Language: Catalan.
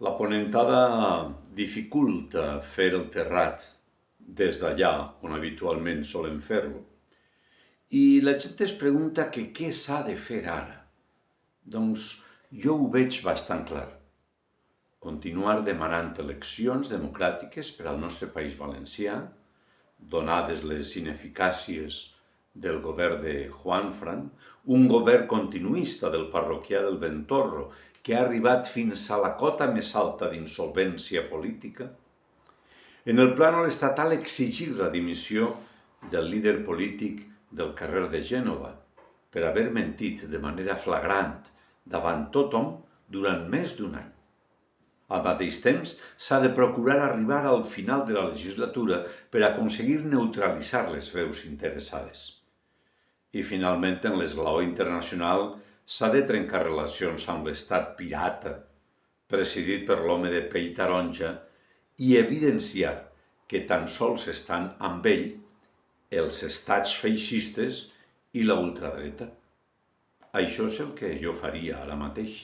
La ponentada dificulta fer el terrat des d'allà on habitualment solen fer-lo. I la gent es pregunta que què s'ha de fer ara. Doncs jo ho veig bastant clar. Continuar demanant eleccions democràtiques per al nostre país valencià, donades les ineficàcies del govern de Juanfran, un govern continuista del parroquià del Ventorro, que ha arribat fins a la cota més alta d'insolvència política. En el plànol estatal, exigir la dimissió del líder polític del carrer de Gènova per haver mentit de manera flagrant davant tothom durant més d'un any. Al mateix temps, s'ha de procurar arribar al final de la legislatura per aconseguir neutralitzar les veus interessades. I finalment, en l'esglaó internacional, s'ha de trencar relacions amb l'estat pirata, presidit per l'home de pell taronja, i evidenciar que tan sols estan amb ell els estats feixistes i la ultradreta. Això és el que jo faria ara mateix.